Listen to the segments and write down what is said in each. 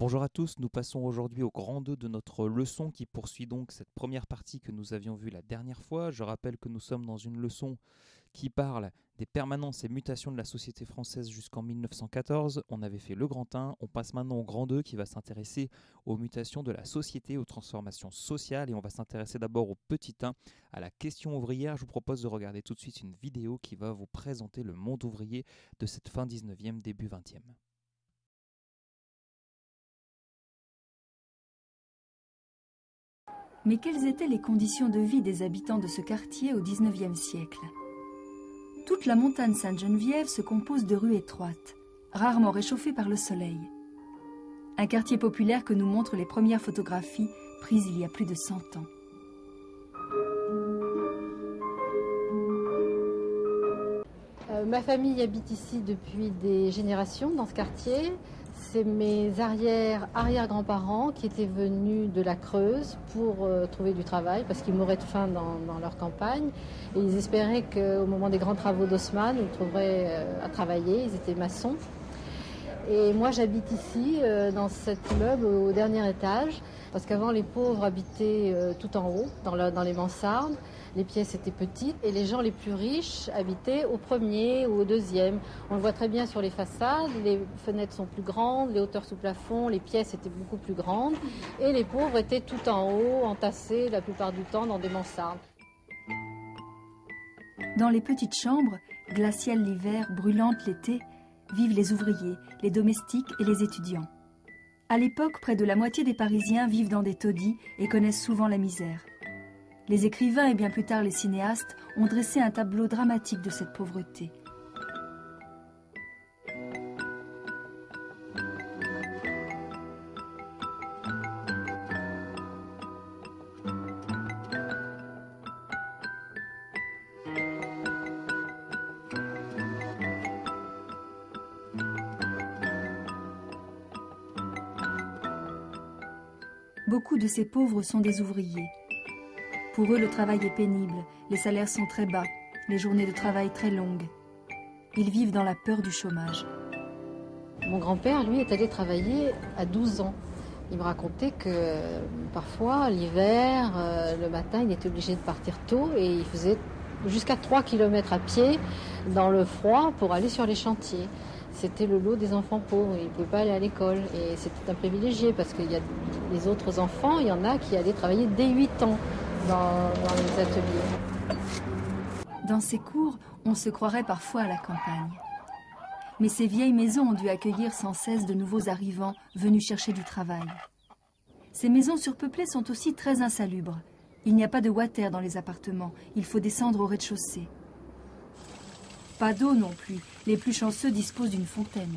Bonjour à tous, nous passons aujourd'hui au grand 2 de notre leçon qui poursuit donc cette première partie que nous avions vue la dernière fois. Je rappelle que nous sommes dans une leçon qui parle des permanences et mutations de la société française jusqu'en 1914. On avait fait le grand 1, on passe maintenant au grand 2 qui va s'intéresser aux mutations de la société, aux transformations sociales et on va s'intéresser d'abord au petit 1, à la question ouvrière. Je vous propose de regarder tout de suite une vidéo qui va vous présenter le monde ouvrier de cette fin 19e, début 20e. Mais quelles étaient les conditions de vie des habitants de ce quartier au XIXe siècle? Toute la montagne Sainte-Geneviève se compose de rues étroites, rarement réchauffées par le soleil. Un quartier populaire que nous montrent les premières photographies prises il y a plus de 100 ans. Ma famille habite ici depuis des générations dans ce quartier. C'est mes arrière-grands-parents qui étaient venus de la Creuse pour trouver du travail parce qu'ils mouraient de faim dans leur campagne. Et ils espéraient qu'au moment des grands travaux d'Haussmann, ils trouveraient à travailler. Ils étaient maçons. Et moi, j'habite ici, dans cet immeuble, au dernier étage, parce qu'avant, les pauvres habitaient tout en haut, dans les mansardes. Les pièces étaient petites et les gens les plus riches habitaient au premier ou au deuxième. On le voit très bien sur les façades, les fenêtres sont plus grandes, les hauteurs sous plafond, les pièces étaient beaucoup plus grandes. Et les pauvres étaient tout en haut, entassés la plupart du temps dans des mansardes. Dans les petites chambres, glaciales l'hiver, brûlantes l'été, vivent les ouvriers, les domestiques et les étudiants. À l'époque, près de la moitié des Parisiens vivent dans des taudis et connaissent souvent la misère. Les écrivains et bien plus tard les cinéastes ont dressé un tableau dramatique de cette pauvreté. Beaucoup de ces pauvres sont des ouvriers. Pour eux, le travail est pénible, les salaires sont très bas, les journées de travail très longues. Ils vivent dans la peur du chômage. Mon grand-père, lui, est allé travailler à 12 ans. Il me racontait que parfois, l'hiver, le matin, il était obligé de partir tôt et il faisait jusqu'à 3 km à pied dans le froid pour aller sur les chantiers. C'était le lot des enfants pauvres, ils ne pouvaient pas aller à l'école. Et c'était un privilégié parce qu'il y a les autres enfants, il y en a qui allaient travailler dès 8 ans dans les ateliers. Dans ces cours, on se croirait parfois à la campagne. Mais ces vieilles maisons ont dû accueillir sans cesse de nouveaux arrivants venus chercher du travail. Ces maisons surpeuplées sont aussi très insalubres. Il n'y a pas de water dans les appartements, il faut descendre au rez-de-chaussée. Pas d'eau non plus, les plus chanceux disposent d'une fontaine.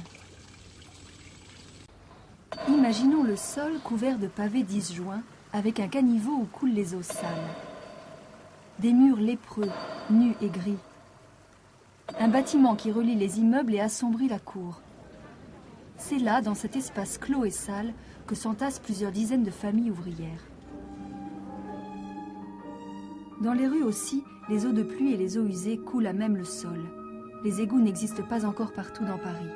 Imaginons le sol couvert de pavés disjoints avec un caniveau où coulent les eaux sales. Des murs lépreux, nus et gris. Un bâtiment qui relie les immeubles et assombrit la cour. C'est là, dans cet espace clos et sale, que s'entassent plusieurs dizaines de familles ouvrières. Dans les rues aussi, les eaux de pluie et les eaux usées coulent à même le sol. Les égouts n'existent pas encore partout dans Paris.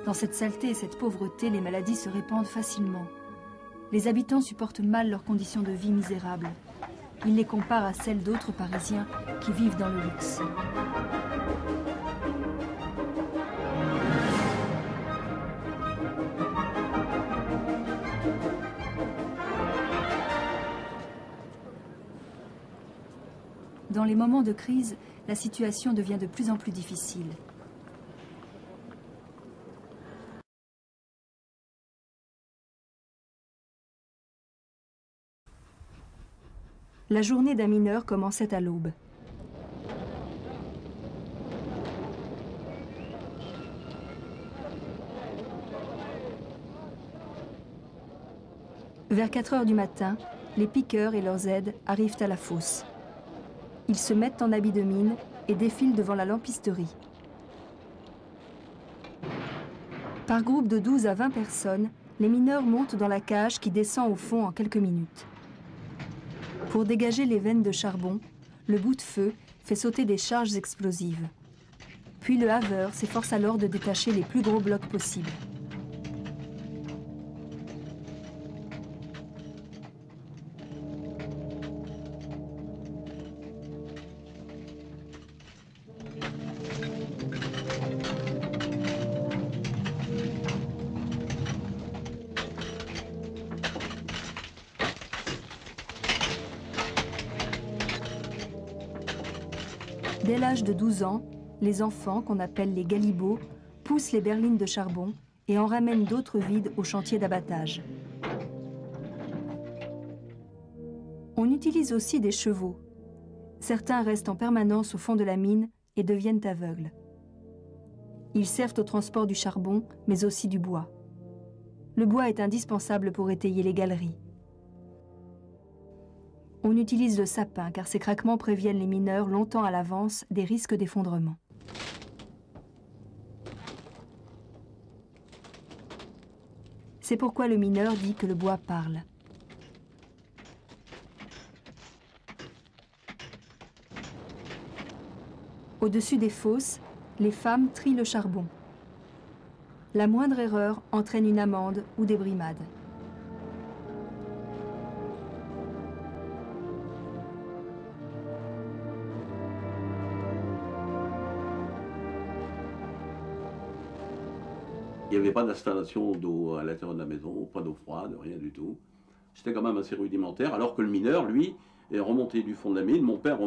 Dans cette saleté et cette pauvreté, les maladies se répandent facilement. Les habitants supportent mal leurs conditions de vie misérables. Ils les comparent à celles d'autres Parisiens qui vivent dans le luxe. Dans les moments de crise, la situation devient de plus en plus difficile. La journée d'un mineur commençait à l'aube. Vers 4 heures du matin, les piqueurs et leurs aides arrivent à la fosse. Ils se mettent en habit de mine et défilent devant la lampisterie. Par groupe de 12 à 20 personnes, les mineurs montent dans la cage qui descend au fond en quelques minutes. Pour dégager les veines de charbon, le bout de feu fait sauter des charges explosives. Puis le haveur s'efforce alors de détacher les plus gros blocs possibles. Dès l'âge de 12 ans, les enfants, qu'on appelle les galibots, poussent les berlines de charbon et en ramènent d'autres vides au chantier d'abattage. On utilise aussi des chevaux. Certains restent en permanence au fond de la mine et deviennent aveugles. Ils servent au transport du charbon, mais aussi du bois. Le bois est indispensable pour étayer les galeries. On utilise le sapin car ces craquements préviennent les mineurs longtemps à l'avance des risques d'effondrement. C'est pourquoi le mineur dit que le bois parle. Au-dessus des fosses, les femmes trient le charbon. La moindre erreur entraîne une amende ou des brimades. Il n'y avait pas d'installation d'eau à l'intérieur de la maison, pas d'eau froide, rien du tout. C'était quand même assez rudimentaire, alors que le mineur, lui, est remonté du fond de la mine. Mon grand-père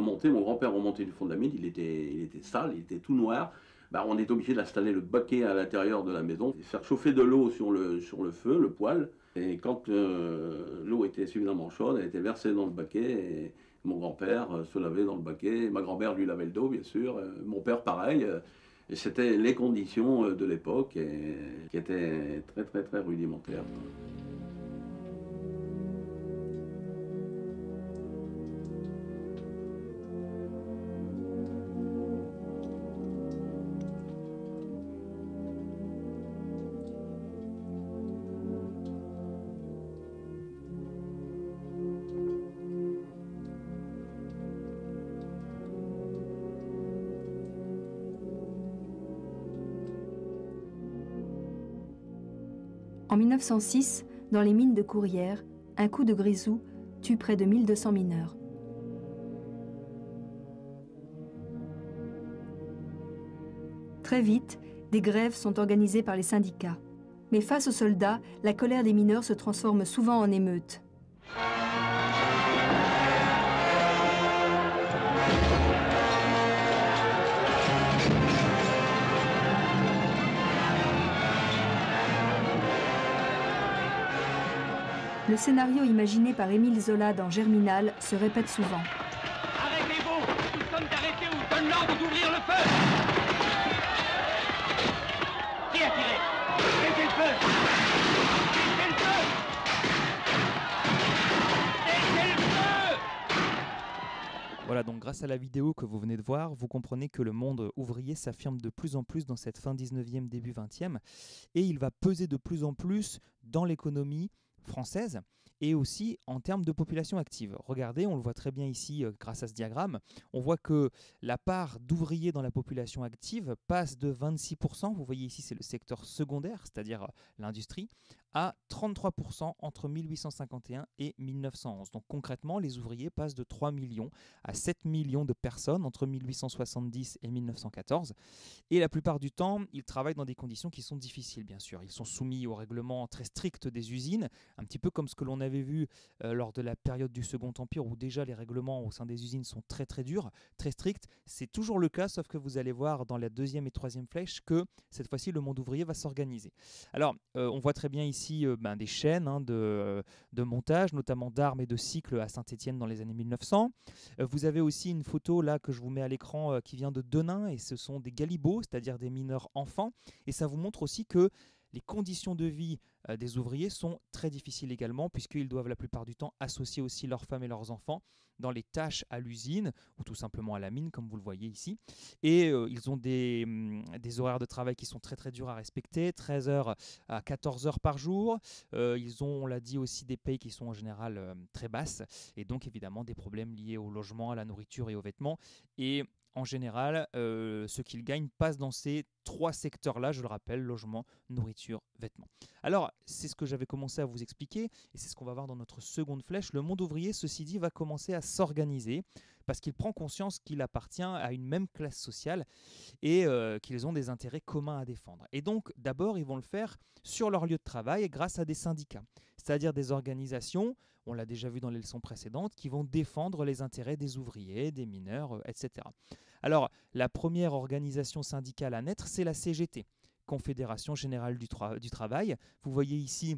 remontait du fond de la mine, il était sale, il était tout noir. Ben, on est obligé d'installer le baquet à l'intérieur de la maison, faire chauffer de l'eau sur le feu, le poêle. Et quand l'eau était suffisamment chaude, elle était versée dans le baquet. Et mon grand-père se lavait dans le baquet. Ma grand-mère lui lavait le dos, bien sûr. Mon père, pareil. Et c'était les conditions de l'époque qui étaient très, très, très rudimentaires. En 1906, dans les mines de Courrières, un coup de grisou tue près de 1200 mineurs. Très vite, des grèves sont organisées par les syndicats. Mais face aux soldats, la colère des mineurs se transforme souvent en émeute. Le scénario imaginé par Émile Zola dans Germinal se répète souvent. Arrêtez-vous! Nous sommes arrêtés ou je donne l'ordre d'ouvrir le feu! Qui a tiré? Laissez le feu! Laissez le feu! Laissez le feu! Voilà, donc grâce à la vidéo que vous venez de voir, vous comprenez que le monde ouvrier s'affirme de plus en plus dans cette fin 19e, début 20e, et il va peser de plus en plus dans l'économie française et aussi en termes de population active. Regardez, on le voit très bien ici grâce à ce diagramme, on voit que la part d'ouvriers dans la population active passe de 26%, vous voyez ici c'est le secteur secondaire, c'est-à-dire l'industrie, à 33% entre 1851 et 1911. Donc concrètement, les ouvriers passent de 3 millions à 7 millions de personnes entre 1870 et 1914. Et la plupart du temps, ils travaillent dans des conditions qui sont difficiles, bien sûr. Ils sont soumis aux règlements très stricts des usines, un petit peu comme ce que l'on avait vu lors de la période du Second Empire, où déjà les règlements au sein des usines sont très très durs, très stricts. C'est toujours le cas, sauf que vous allez voir dans la deuxième et troisième flèche que cette fois-ci, le monde ouvrier va s'organiser. Alors, on voit très bien ici des chaînes de montage, notamment d'armes et de cycles à Saint-Étienne dans les années 1900. Vous avez aussi une photo là que je vous mets à l'écran qui vient de Denain, et ce sont des galibots, c'est-à-dire des mineurs enfants. Et ça vous montre aussi que les conditions de vie des ouvriers sont très difficiles également, puisqu'ils doivent la plupart du temps associer aussi leurs femmes et leurs enfants dans les tâches à l'usine ou tout simplement à la mine, comme vous le voyez ici. Et ils ont des horaires de travail qui sont très très durs à respecter, 13 heures à 14 heures par jour. Ils ont, on l'a dit aussi, des payes qui sont en général très basses, et donc évidemment des problèmes liés au logement, à la nourriture et aux vêtements. Et en général, ce qu'ils gagnent passe dans ces trois secteurs-là, je le rappelle, logement, nourriture, vêtements. Alors, c'est ce que j'avais commencé à vous expliquer, et c'est ce qu'on va voir dans notre seconde flèche. Le monde ouvrier, ceci dit, va commencer à s'organiser, parce qu'il prend conscience qu'il appartient à une même classe sociale et qu'ils ont des intérêts communs à défendre. Et donc, d'abord, ils vont le faire sur leur lieu de travail grâce à des syndicats. c'est-à-dire des organisations, on l'a déjà vu dans les leçons précédentes, qui vont défendre les intérêts des ouvriers, des mineurs, etc. Alors, la première organisation syndicale à naître, c'est la CGT, Confédération Générale du Travail. Vous voyez ici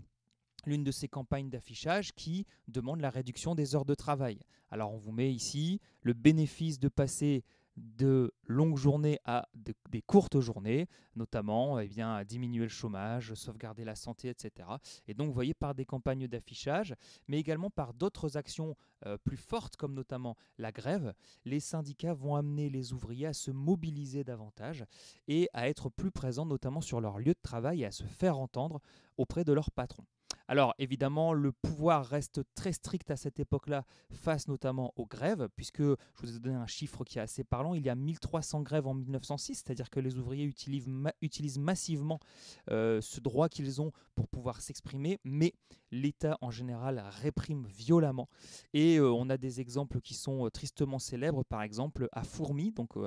l'une de ces campagnes d'affichage qui demande la réduction des heures de travail. Alors, on vous met ici le bénéfice de passer de longues journées à des courtes journées, notamment à diminuer le chômage, sauvegarder la santé, etc. Et donc, vous voyez, par des campagnes d'affichage, mais également par d'autres actions plus fortes, comme notamment la grève, les syndicats vont amener les ouvriers à se mobiliser davantage et à être plus présents, notamment sur leur lieu de travail, et à se faire entendre auprès de leurs patrons. Alors évidemment, le pouvoir reste très strict à cette époque-là, face notamment aux grèves, puisque je vous ai donné un chiffre qui est assez parlant, il y a 1300 grèves en 1906, c'est-à-dire que les ouvriers utilisent massivement ce droit qu'ils ont pour pouvoir s'exprimer, mais l'État en général réprime violemment. Et on a des exemples qui sont tristement célèbres, par exemple à Fourmies, donc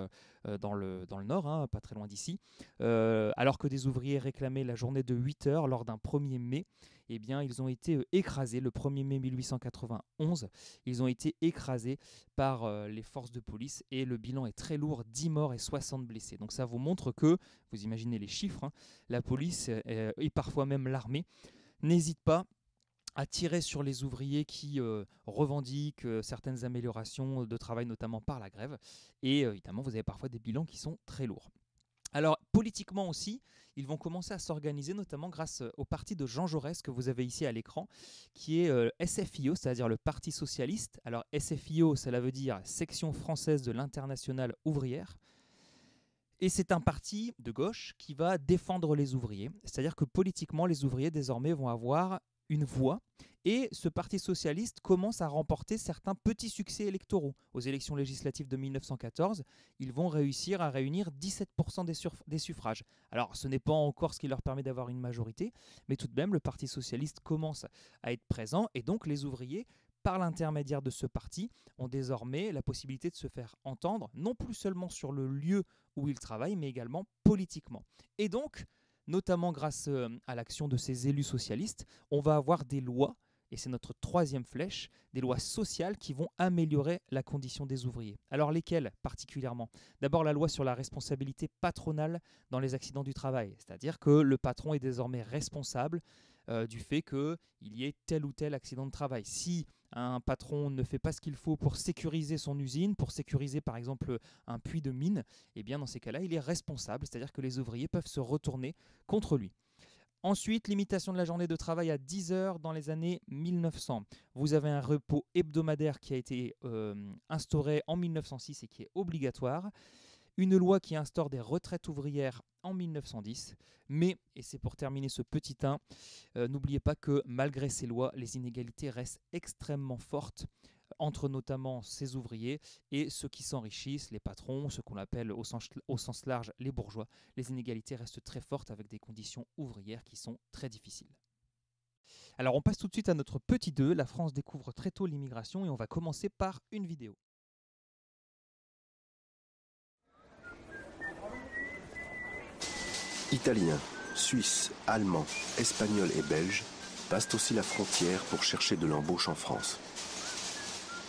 dans le nord, pas très loin d'ici, alors que des ouvriers réclamaient la journée de 8 heures lors d'un 1er mai, eh bien, ils ont été écrasés le 1er mai 1891. Ils ont été écrasés par les forces de police et le bilan est très lourd, 10 morts et 60 blessés. Donc ça vous montre que, vous imaginez les chiffres, la police et parfois même l'armée n'hésitent pas à tirer sur les ouvriers qui revendiquent certaines améliorations de travail, notamment par la grève. Et évidemment, vous avez parfois des bilans qui sont très lourds. Alors, politiquement aussi, ils vont commencer à s'organiser, notamment grâce au parti de Jean Jaurès, que vous avez ici à l'écran, qui est SFIO, c'est-à-dire le Parti Socialiste. Alors, SFIO, cela veut dire Section Française de l'Internationale Ouvrière. Et c'est un parti de gauche qui va défendre les ouvriers. C'est-à-dire que politiquement, les ouvriers, désormais, vont avoir une voix. Et ce parti socialiste commence à remporter certains petits succès électoraux. Aux élections législatives de 1914, ils vont réussir à réunir 17% des suffrages. Alors, ce n'est pas encore ce qui leur permet d'avoir une majorité, mais tout de même, le parti socialiste commence à être présent. Et donc, les ouvriers, par l'intermédiaire de ce parti, ont désormais la possibilité de se faire entendre, non plus seulement sur le lieu où ils travaillent, mais également politiquement. Et donc, notamment grâce à l'action de ces élus socialistes, on va avoir des lois, et c'est notre troisième flèche, des lois sociales qui vont améliorer la condition des ouvriers. Alors lesquelles particulièrement ? D'abord la loi sur la responsabilité patronale dans les accidents du travail, c'est-à-dire que le patron est désormais responsable du fait qu'il y ait tel ou tel accident de travail. Si un patron ne fait pas ce qu'il faut pour sécuriser son usine, pour sécuriser par exemple un puits de mine, eh bien dans ces cas-là, il est responsable, c'est-à-dire que les ouvriers peuvent se retourner contre lui. Ensuite, limitation de la journée de travail à 10 heures dans les années 1900. Vous avez un repos hebdomadaire qui a été instauré en 1906 et qui est obligatoire. Une loi qui instaure des retraites ouvrières en 1910. Mais, et c'est pour terminer ce petit 1, n'oubliez pas que malgré ces lois, les inégalités restent extrêmement fortes entre notamment ces ouvriers et ceux qui s'enrichissent, les patrons, ceux qu'on appelle au sens large les bourgeois. Les inégalités restent très fortes avec des conditions ouvrières qui sont très difficiles. Alors on passe tout de suite à notre petit 2. La France découvre très tôt l'immigration et on va commencer par une vidéo. Italiens, Suisses, Allemands, Espagnols et Belges passent aussi la frontière pour chercher de l'embauche en France.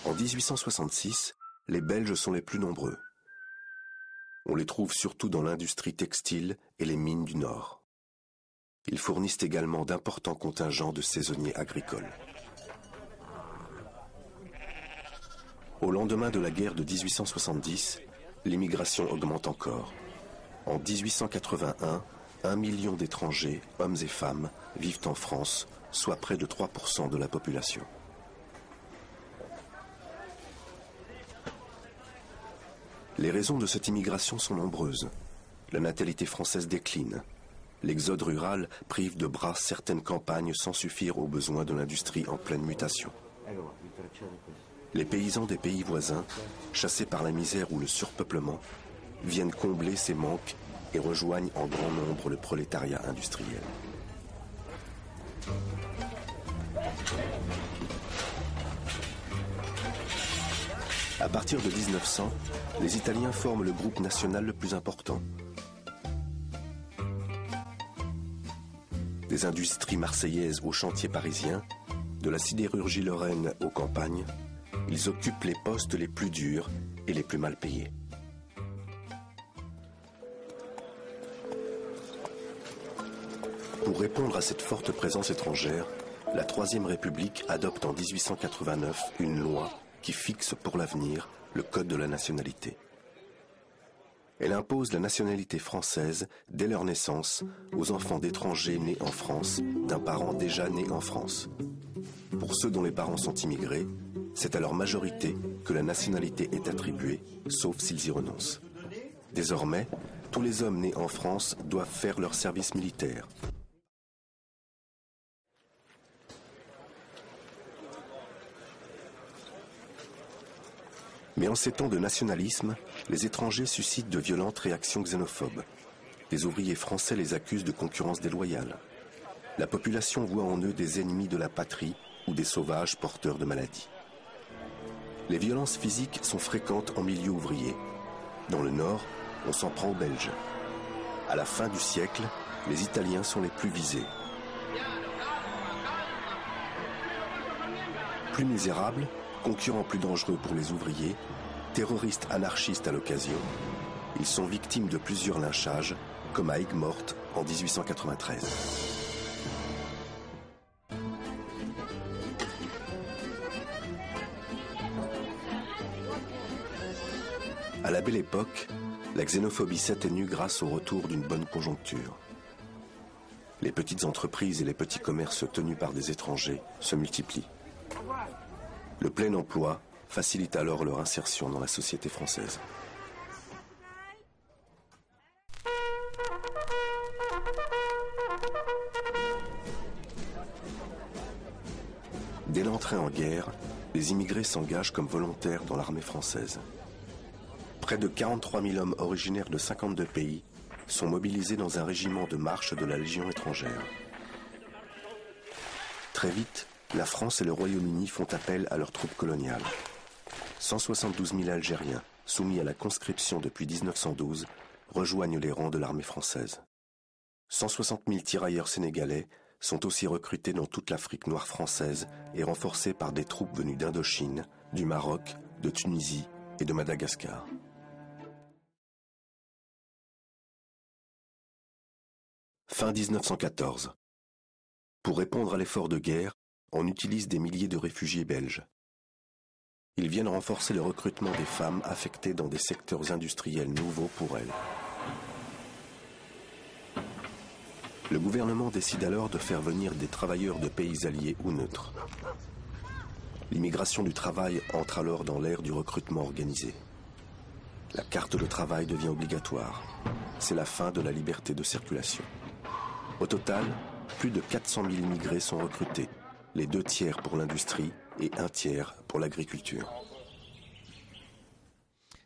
En 1866, les Belges sont les plus nombreux. On les trouve surtout dans l'industrie textile et les mines du Nord. Ils fournissent également d'importants contingents de saisonniers agricoles. Au lendemain de la guerre de 1870, l'immigration augmente encore. En 1881, 1 million d'étrangers, hommes et femmes, vivent en France, soit près de 3% de la population. Les raisons de cette immigration sont nombreuses. La natalité française décline. L'exode rural prive de bras certaines campagnes sans suffire aux besoins de l'industrie en pleine mutation. Les paysans des pays voisins, chassés par la misère ou le surpeuplement, viennent combler ces manques et rejoignent en grand nombre le prolétariat industriel. À partir de 1900, les Italiens forment le groupe national le plus important. Des industries marseillaises aux chantiers parisiens, De la sidérurgie lorraine aux campagnes, ils occupent les postes les plus durs et les plus mal payés. Pour répondre à cette forte présence étrangère, la Troisième République adopte en 1889 une loi qui fixe pour l'avenir le Code de la nationalité. Elle impose la nationalité française dès leur naissance aux enfants d'étrangers nés en France d'un parent déjà né en France. Pour ceux dont les parents sont immigrés, c'est à leur majorité que la nationalité est attribuée, sauf s'ils y renoncent. Désormais, tous les hommes nés en France doivent faire leur service militaire. Mais en ces temps de nationalisme, les étrangers suscitent de violentes réactions xénophobes. Les ouvriers français les accusent de concurrence déloyale. La population voit en eux des ennemis de la patrie ou des sauvages porteurs de maladies. Les violences physiques sont fréquentes en milieu ouvrier. Dans le Nord, on s'en prend aux Belges. À la fin du siècle, les Italiens sont les plus visés. Plus misérables, concurrents plus dangereux pour les ouvriers, terroristes anarchistes à l'occasion, ils sont victimes de plusieurs lynchages, comme à Aigues-Mortes en 1893. À la Belle Époque, la xénophobie s'atténue grâce au retour d'une bonne conjoncture. Les petites entreprises et les petits commerces tenus par des étrangers se multiplient. Le plein emploi facilite alors leur insertion dans la société française. Dès l'entrée en guerre, les immigrés s'engagent comme volontaires dans l'armée française. Près de 43 000 hommes originaires de 52 pays sont mobilisés dans un régiment de marche de la Légion étrangère. Très vite, la France et le Royaume-Uni font appel à leurs troupes coloniales. 172 000 Algériens, soumis à la conscription depuis 1912, rejoignent les rangs de l'armée française. 160 000 tirailleurs sénégalais sont aussi recrutés dans toute l'Afrique noire française et renforcés par des troupes venues d'Indochine, du Maroc, de Tunisie et de Madagascar. Fin 1914. Pour répondre à l'effort de guerre, on utilise des milliers de réfugiés belges. Ils viennent renforcer le recrutement des femmes affectées dans des secteurs industriels nouveaux pour elles. Le gouvernement décide alors de faire venir des travailleurs de pays alliés ou neutres. L'immigration du travail entre alors dans l'ère du recrutement organisé. La carte de travail devient obligatoire. C'est la fin de la liberté de circulation. Au total, plus de 400 000 immigrés sont recrutés, les 2 tiers pour l'industrie et 1 tiers pour l'agriculture.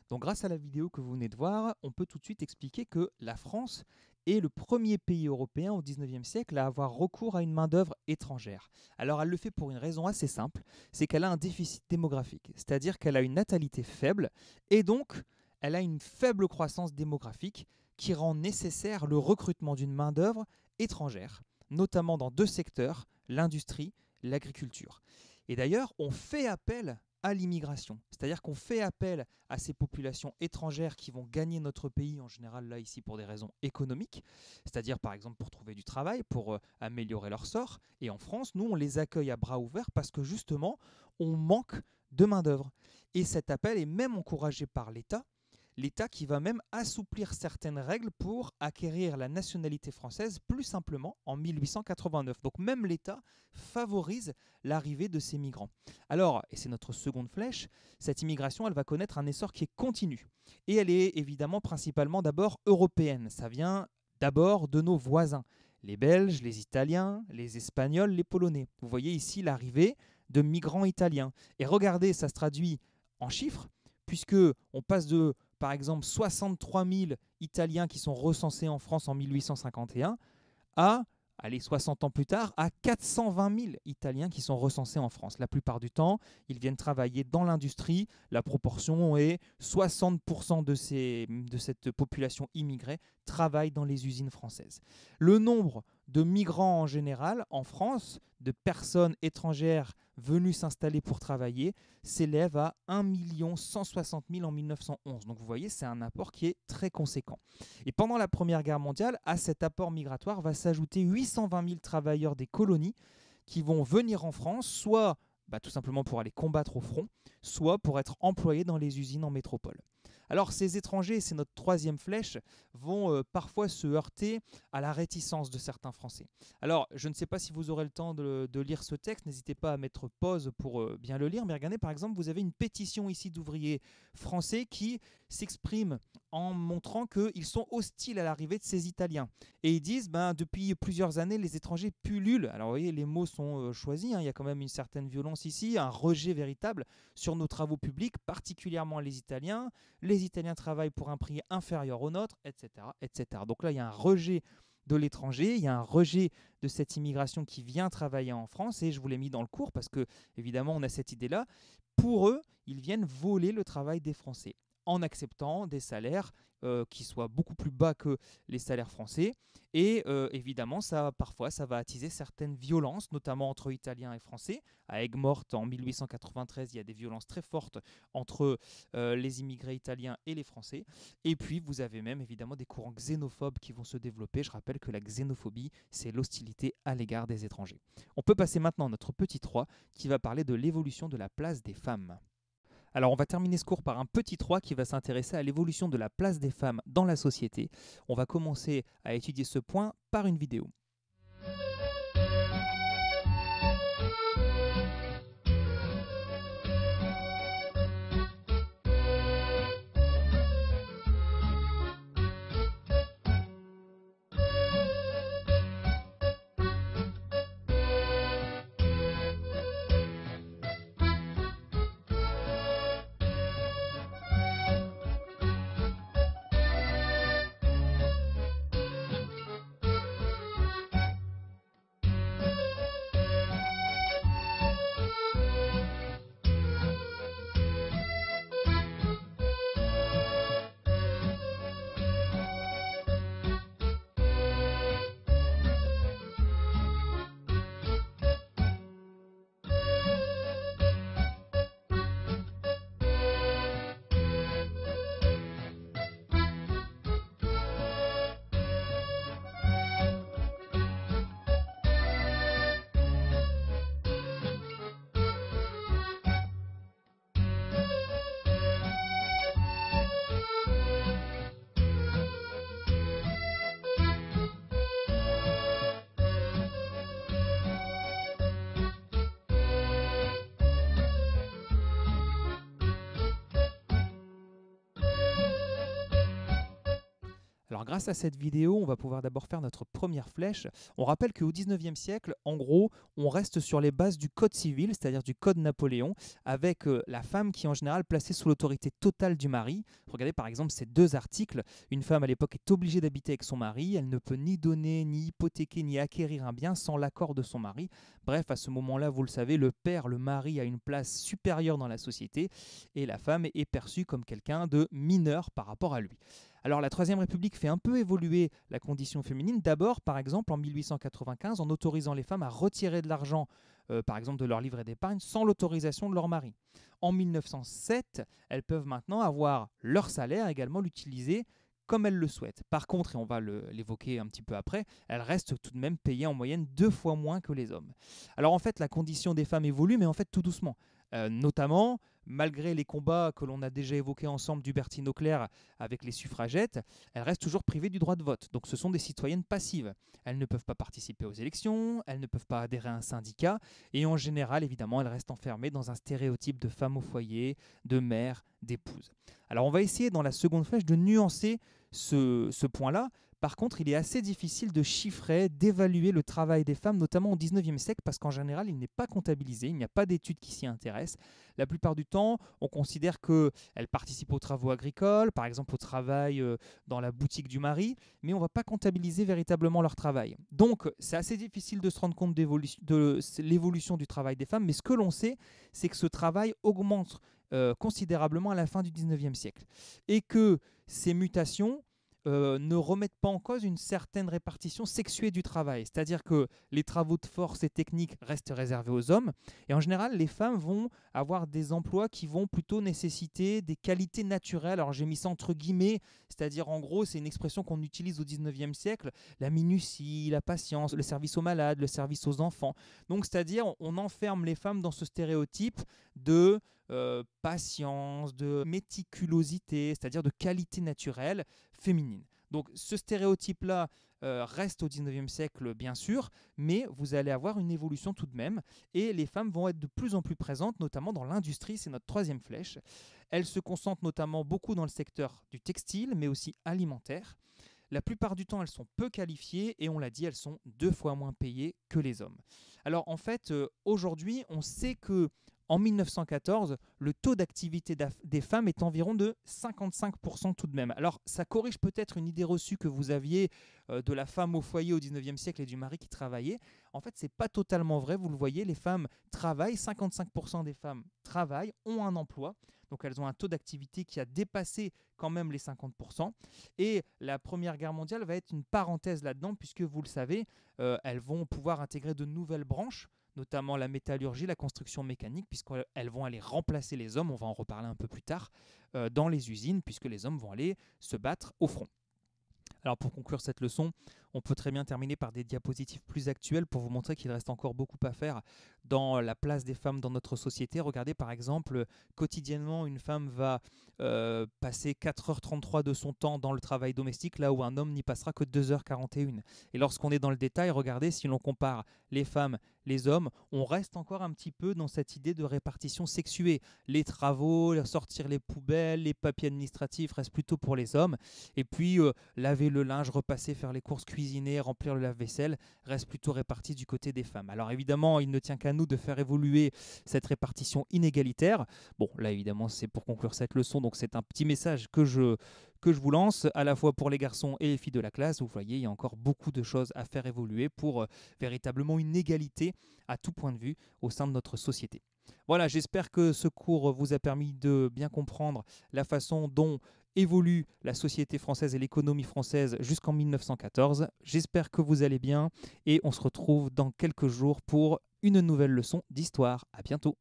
Donc grâce à la vidéo que vous venez de voir, on peut tout de suite expliquer que la France est le premier pays européen au XIXe siècle à avoir recours à une main-d'œuvre étrangère. Alors elle le fait pour une raison assez simple, c'est qu'elle a un déficit démographique, c'est-à-dire qu'elle a une natalité faible et donc elle a une faible croissance démographique qui rend nécessaire le recrutement d'une main-d'œuvre étrangère, notamment dans 2 secteurs, l'industrie, l'agriculture. Et d'ailleurs, on fait appel à l'immigration, c'est-à-dire qu'on fait appel à ces populations étrangères qui vont gagner notre pays, en général là ici pour des raisons économiques, c'est-à-dire par exemple pour trouver du travail, pour améliorer leur sort. Et en France, nous on les accueille à bras ouverts parce que justement on manque de main-d'œuvre. Et cet appel est même encouragé par l'État. L'État qui va même assouplir certaines règles pour acquérir la nationalité française plus simplement en 1889. Donc même l'État favorise l'arrivée de ces migrants. Alors, et c'est notre seconde flèche, cette immigration, elle va connaître un essor qui est continu. Et elle est évidemment principalement d'abord européenne. Ça vient d'abord de nos voisins, les Belges, les Italiens, les Espagnols, les Polonais. Vous voyez ici l'arrivée de migrants italiens. Et regardez, ça se traduit en chiffres, puisque on passe de par exemple 63 000 Italiens qui sont recensés en France en 1851 à, 60 ans plus tard, à 420 000 Italiens qui sont recensés en France. La plupart du temps, ils viennent travailler dans l'industrie. La proportion est 60% de cette population immigrée travaille dans les usines françaises. Le nombre de migrants en général en France, de personnes étrangères venues s'installer pour travailler, s'élève à 1 160 000 en 1911. Donc vous voyez, c'est un apport qui est très conséquent. Et pendant la Première Guerre mondiale, à cet apport migratoire va s'ajouter 820 000 travailleurs des colonies qui vont venir en France, soit tout simplement pour aller combattre au front, soit pour être employés dans les usines en métropole. Alors ces étrangers, c'est notre troisième flèche, vont parfois se heurter à la réticence de certains Français. Alors je ne sais pas si vous aurez le temps de lire ce texte, n'hésitez pas à mettre pause pour bien le lire, mais regardez par exemple, vous avez une pétition ici d'ouvriers français qui s'exprime en montrant qu'ils sont hostiles à l'arrivée de ces Italiens. Et ils disent, depuis plusieurs années, les étrangers pullulent. Alors vous voyez, les mots sont choisis, il y a quand même une certaine violence ici, un rejet véritable sur nos travaux publics, particulièrement les Italiens. Les Italiens travaillent pour un prix inférieur au nôtre, etc., etc. Donc là, il y a un rejet de l'étranger, il y a un rejet de cette immigration qui vient travailler en France, et je vous l'ai mis dans le cours parce que, évidemment, on a cette idée-là. Pour eux, ils viennent voler le travail des Français en acceptant des salaires qui soient beaucoup plus bas que les salaires français. Et évidemment, parfois, ça va attiser certaines violences, notamment entre Italiens et Français. À Aigues-Mortes, en 1893, il y a des violences très fortes entre les immigrés italiens et les Français. Et puis, vous avez même évidemment des courants xénophobes qui vont se développer. Je rappelle que la xénophobie, c'est l'hostilité à l'égard des étrangers. On peut passer maintenant à notre petit 3 qui va parler de l'évolution de la place des femmes. Alors on va terminer ce cours par un petit 3 qui va s'intéresser à l'évolution de la place des femmes dans la société. On va commencer à étudier ce point par une vidéo. Alors grâce à cette vidéo, on va pouvoir d'abord faire notre première flèche. On rappelle qu'au 19e siècle, en gros, on reste sur les bases du code civil, c'est-à-dire du code Napoléon, avec la femme qui est en général placée sous l'autorité totale du mari. Regardez par exemple ces deux articles. Une femme à l'époque est obligée d'habiter avec son mari, elle ne peut ni donner, ni hypothéquer, ni acquérir un bien sans l'accord de son mari. Bref, à ce moment-là, vous le savez, le père, le mari a une place supérieure dans la société et la femme est perçue comme quelqu'un de mineur par rapport à lui. Alors la Troisième République fait un peu évoluer la condition féminine. D'abord, par exemple, en 1895, en autorisant les femmes à retirer de l'argent, par exemple de leur livret d'épargne, sans l'autorisation de leur mari. En 1907, elles peuvent maintenant avoir leur salaire, également l'utiliser comme elles le souhaitent. Par contre, et on va l'évoquer un petit peu après, elles restent tout de même payées en moyenne 2 fois moins que les hommes. Alors en fait, la condition des femmes évolue, mais en fait tout doucement. Notamment, malgré les combats que l'on a déjà évoqués ensemble d'Hubertine Auclair avec les suffragettes, elles restent toujours privées du droit de vote. Donc ce sont des citoyennes passives. Elles ne peuvent pas participer aux élections, elles ne peuvent pas adhérer à un syndicat, et en général, évidemment, elles restent enfermées dans un stéréotype de femme au foyer, de mère, d'épouse. Alors on va essayer dans la seconde flèche de nuancer ce point-là. Par contre, il est assez difficile de chiffrer, d'évaluer le travail des femmes, notamment au 19e siècle, parce qu'en général, il n'est pas comptabilisé, il n'y a pas d'études qui s'y intéressent. La plupart du temps, on considère qu'elles participent aux travaux agricoles, par exemple au travail dans la boutique du mari, mais on ne va pas comptabiliser véritablement leur travail. Donc, c'est assez difficile de se rendre compte de l'évolution du travail des femmes, mais ce que l'on sait, c'est que ce travail augmente considérablement à la fin du 19e siècle. Et que ces mutations ne remettent pas en cause une certaine répartition sexuée du travail. C'est-à-dire que les travaux de force et techniques restent réservés aux hommes. Et en général, les femmes vont avoir des emplois qui vont plutôt nécessiter des qualités naturelles. Alors j'ai mis ça entre guillemets, c'est-à-dire en gros, c'est une expression qu'on utilise au 19e siècle, la minutie, la patience, le service aux malades, le service aux enfants. Donc c'est-à-dire on enferme les femmes dans ce stéréotype de patience, de méticulosité, c'est-à-dire de qualité naturelle féminine. Donc ce stéréotype-là reste au 19e siècle, bien sûr, mais vous allez avoir une évolution tout de même, et les femmes vont être de plus en plus présentes, notamment dans l'industrie, c'est notre troisième flèche. Elles se concentrent notamment beaucoup dans le secteur du textile, mais aussi alimentaire. La plupart du temps, elles sont peu qualifiées et on l'a dit, elles sont 2 fois moins payées que les hommes. Alors en fait, aujourd'hui, on sait que en 1914, le taux d'activité des femmes est environ de 55% tout de même. Alors ça corrige peut-être une idée reçue que vous aviez de la femme au foyer au 19e siècle et du mari qui travaillait. En fait, ce n'est pas totalement vrai, vous le voyez, les femmes travaillent, 55% des femmes travaillent, ont un emploi. Donc elles ont un taux d'activité qui a dépassé quand même les 50%. Et la Première Guerre mondiale va être une parenthèse là-dedans, puisque vous le savez, elles vont pouvoir intégrer de nouvelles branches, notamment la métallurgie, la construction mécanique, puisqu'elles vont aller remplacer les hommes, on va en reparler un peu plus tard, dans les usines, puisque les hommes vont aller se battre au front. Alors pour conclure cette leçon, on peut très bien terminer par des diapositives plus actuelles pour vous montrer qu'il reste encore beaucoup à faire dans la place des femmes dans notre société. Regardez par exemple, quotidiennement, une femme va passer 4h33 de son temps dans le travail domestique, là où un homme n'y passera que 2h41. Et lorsqu'on est dans le détail, regardez, si l'on compare les femmes, les hommes, on reste encore un petit peu dans cette idée de répartition sexuée. Les travaux, sortir les poubelles, les papiers administratifs restent plutôt pour les hommes. Et puis, laver le linge, repasser, faire les courses, cuisiner, remplir le lave-vaisselle, reste plutôt réparti du côté des femmes. Alors évidemment, il ne tient qu'à nous de faire évoluer cette répartition inégalitaire. Bon, là évidemment, c'est pour conclure cette leçon, donc c'est un petit message que je vous lance, à la fois pour les garçons et les filles de la classe. Vous voyez, il y a encore beaucoup de choses à faire évoluer pour véritablement une égalité à tout point de vue au sein de notre société. Voilà, j'espère que ce cours vous a permis de bien comprendre la façon dont évolue la société française et l'économie française jusqu'en 1914. J'espère que vous allez bien et on se retrouve dans quelques jours pour une nouvelle leçon d'histoire. À bientôt.